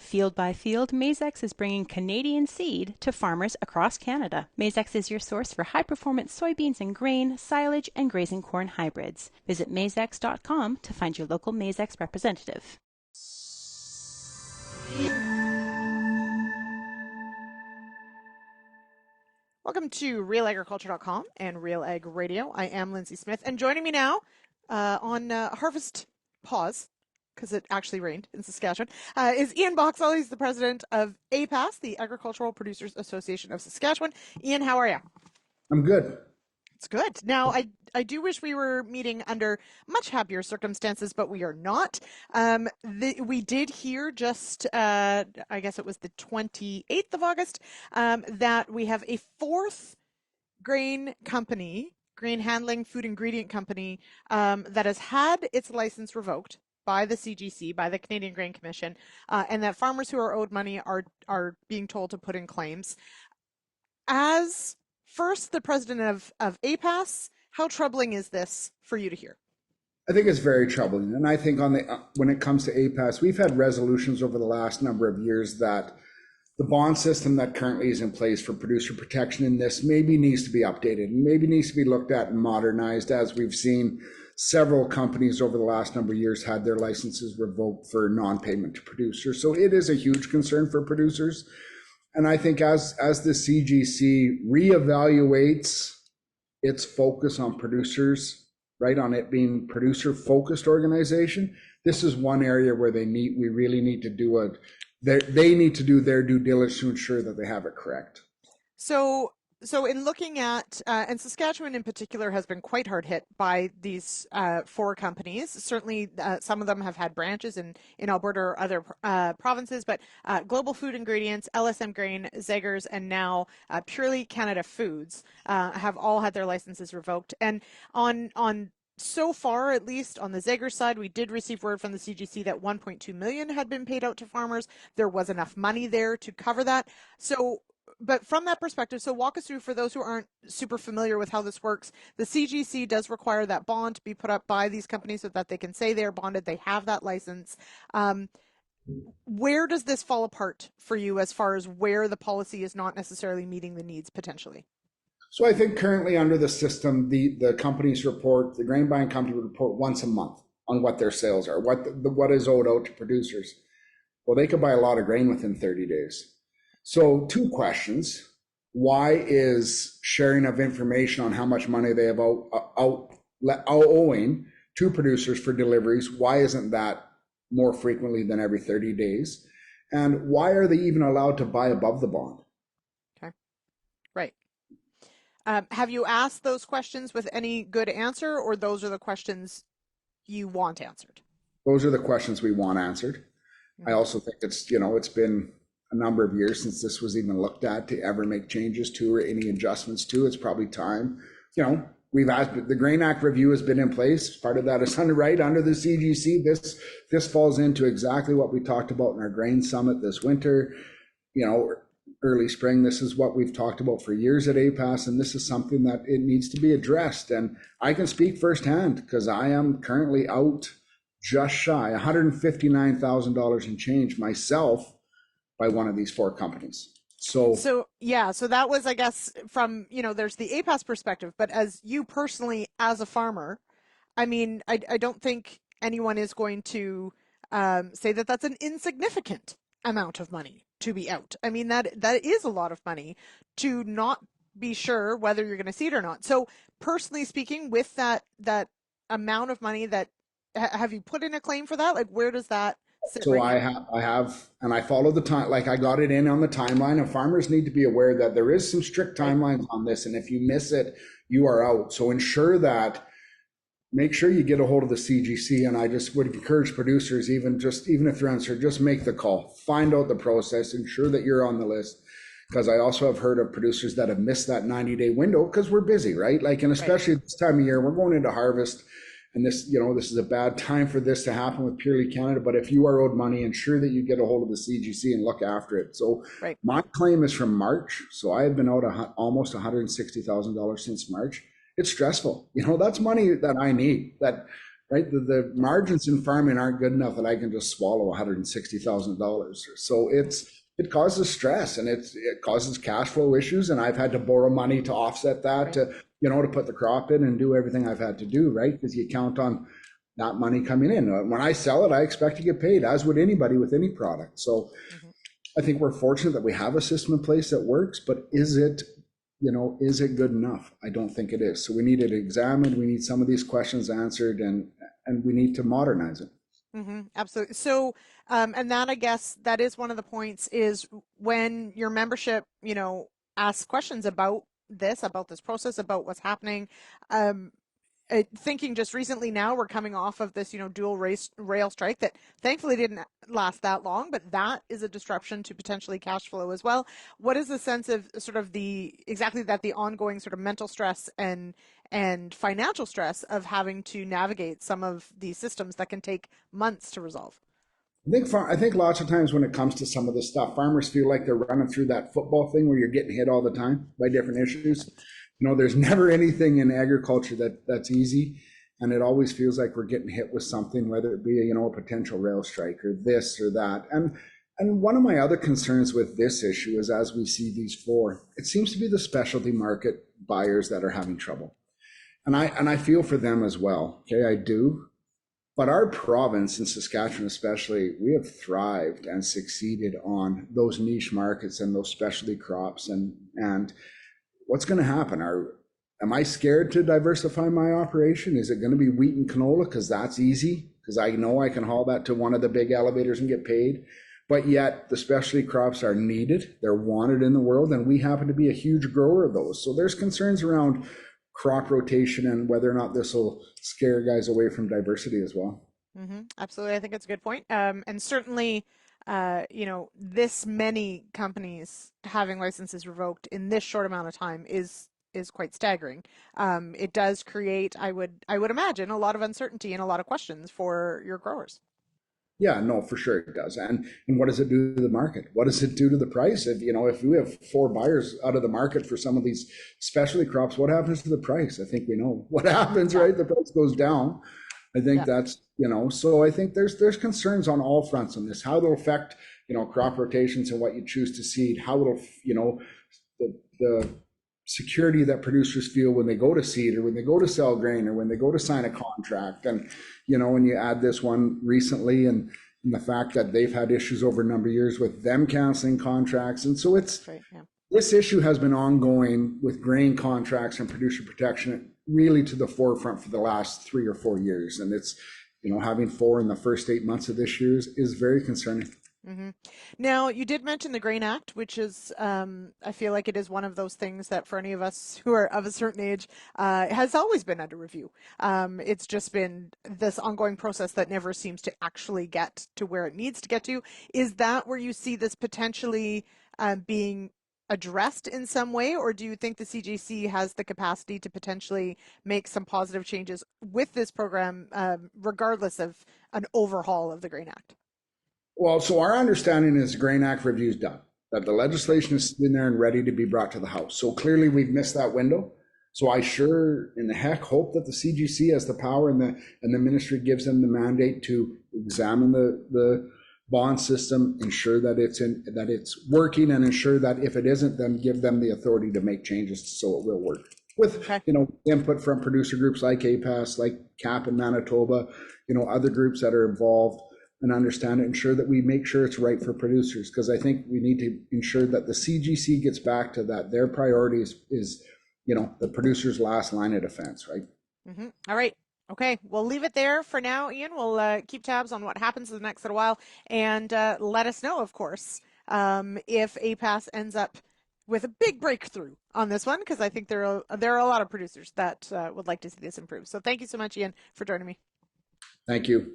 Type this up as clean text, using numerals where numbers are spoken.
Field by field, Maizex is bringing Canadian seed to farmers across Canada. Maizex is your source for high-performance soybeans and grain, silage, and grazing corn hybrids. Visit maizex.com to find your local Maizex representative. Welcome to RealAgriculture.com and Real Ag Radio. I am Lindsay Smith, and joining me now on Harvest Pause, because it actually rained in Saskatchewan, is Ian Boxall. He's the president of APAS, the Agricultural Producers Association of Saskatchewan. Ian, how are you? I'm good. It's good. Now, I do wish we were meeting under much happier circumstances, but we are not. We did hear just, I guess it was the 28th of August, that we have a fourth grain company, grain handling food ingredient company, that has had its license revoked by the CGC, by the Canadian Grain Commission, and that farmers who are owed money are being told to put in claims. As first, the president of APAS, how troubling is this for you to hear? I think it's very troubling. And I think when it comes to APAS, we've had resolutions over the last number of years that the bond system that currently is in place for producer protection in this maybe needs to be updated and maybe needs to be looked at and modernized, as we've seen several companies over the last number of years had their licenses revoked for non-payment to producers. So it is a huge concern for producers. And I think as the CGC reevaluates its focus on producers, right, on it being producer-focused organization, this is one area where we really need to do they need to do their due diligence to ensure that they have it correct. So in looking at, and Saskatchewan in particular has been quite hard hit by these four companies. Certainly some of them have had branches in Alberta or other provinces, but Global Food Ingredients, LSM Grain, Zegers, and now Purely Canada Foods have all had their licenses revoked. And on so far, at least on the Zegers side, we did receive word from the CGC that 1.2 million had been paid out to farmers. There was enough money there to cover that. So, but from that perspective, so walk us through, for those who aren't super familiar with how this works, the CGC does require that bond to be put up by these companies so that they can say they're bonded, they have that license. Where does this fall apart for you as far as where the policy is not necessarily meeting the needs potentially? So I think currently under the system, the companies report, the grain buying company would report once a month on what their sales are, what is owed out to producers. Well, they could buy a lot of grain within 30 days. So two questions. Why is sharing of information on how much money they have owing to producers for deliveries, why isn't that more frequently than every 30 days? And why are they even allowed to buy above the bond? Okay, right. Have you asked those questions with any good answer, or those are the questions you want answered? Those are the questions we want answered. I also think it's been a number of years since this was even looked at to ever make changes to or any adjustments to. It's probably time. We've asked, the Grain Act review has been in place. Part of that is under the CGC. This falls into exactly what we talked about in our grain summit this winter, early spring. This is what we've talked about for years at APAS, and this is something that it needs to be addressed. And I can speak firsthand because I am currently out just shy $159,000 in change myself by one of these four companies. So that was, I guess, from, there's the APAS perspective, but as you personally, as a farmer, I mean, I don't think anyone is going to say that that's an insignificant amount of money to be out. I mean, that is a lot of money to not be sure whether you're going to see it or not. So personally speaking, with that amount of money, have you put in a claim for that? Like, where does that sit? So I have, and I follow the time, like I got it in on the timeline, and farmers need to be aware that there is some strict timelines on this. And if you miss it, you are out. So make sure you get a hold of the CGC. And I just would encourage producers, even if you're unsure, just make the call, find out the process, ensure that you're on the list. Because I also have heard of producers that have missed that 90-day window because we're busy, right? Like, and especially this time of year, we're going into harvest. And this is a bad time for this to happen with Purely Canada. But if you are owed money, ensure that you get a hold of the CGC and look after it. So My claim is from March. So I have been out almost $160,000 since March. It's stressful. That's money that I need, that right? The margins in farming aren't good enough that I can just swallow $160,000. So it causes stress, and it causes cash flow issues. And I've had to borrow money to offset that, Right. to put the crop in and do everything I've had to do, right? Because you count on that money coming in. When I sell it, I expect to get paid, as would anybody with any product. So Mm-hmm. I think we're fortunate that we have a system in place that works, but is it good enough? I don't think it is. So we need it examined. We need some of these questions answered, and we need to modernize it. Mm-hmm, absolutely. So, and that, I guess, that is one of the points, is when your membership, asks questions about this process, about what's happening. Um, Thinking just recently, now we're coming off of this, dual rail strike that thankfully didn't last that long, but that is a disruption to potentially cash flow as well. What is the sense of sort of the ongoing sort of mental stress and financial stress of having to navigate some of these systems that can take months to resolve? I think lots of times when it comes to some of this stuff, farmers feel like they're running through that football thing where you're getting hit all the time by different issues. There's never anything in agriculture that's easy, and it always feels like we're getting hit with something, whether it be a potential rail strike or this or that. And one of my other concerns with this issue is, as we see these four, it seems to be the specialty market buyers that are having trouble, and I feel for them as well. Okay, I do. But our province, in Saskatchewan especially, we have thrived and succeeded on those niche markets and those specialty crops. And what's going to happen? Am I scared to diversify my operation? Is it going to be wheat and canola because that's easy? Because I know I can haul that to one of the big elevators and get paid. But yet the specialty crops are needed. They're wanted in the world, and we happen to be a huge grower of those. So there's concerns around crop rotation and whether or not this will scare guys away from diversity as well. Mm-hmm. Absolutely. I think it's a good point. And certainly, this many companies having licenses revoked in this short amount of time is quite staggering. It does create, I would imagine, a lot of uncertainty and a lot of questions for your growers. Yeah, no, for sure it does. And what does it do to the market? What does it do to the price? If we have four buyers out of the market for some of these specialty crops, what happens to the price? I think we know what happens, right? The price goes down. I think Yeah. so I think there's concerns on all fronts on this, how it'll affect, crop rotations and what you choose to seed, how it'll, the security that producers feel when they go to seed or when they go to sell grain or when they go to sign a contract. And, when you add this one recently and the fact that they've had issues over a number of years with them canceling contracts. And so That's right. Yeah. this issue has been ongoing with grain contracts and producer protection really to the forefront for the last 3 or 4 years. And it's, having four in the first 8 months of this year is very concerning. Mm-hmm. Now, you did mention the Grain Act, which is, I feel like it is one of those things that for any of us who are of a certain age, has always been under review. It's just been this ongoing process that never seems to actually get to where it needs to get to. Is that where you see this potentially being addressed in some way, or do you think the CGC has the capacity to potentially make some positive changes with this program, regardless of an overhaul of the Grain Act? Well, so our understanding is Grain Act review is done, that the legislation is in there and ready to be brought to the House. So clearly we've missed that window. So I sure in the heck hope that the CGC has the power and the ministry gives them the mandate to examine the bond system, ensure that it's working, and ensure that if it isn't, then give them the authority to make changes so it will work. With Okay. input from producer groups like APAS, like CAP in Manitoba, other groups that are involved, and understand it, ensure that we make sure it's right for producers. Because I think we need to ensure that the CGC gets back to that. Their priority is the producer's last line of defense, right? Mm-hmm. All right. Okay. We'll leave it there for now, Ian. We'll keep tabs on what happens in the next little while, and let us know, of course, if APAS ends up with a big breakthrough on this one, because I think there are a lot of producers that would like to see this improve. So thank you so much, Ian, for joining me. Thank you.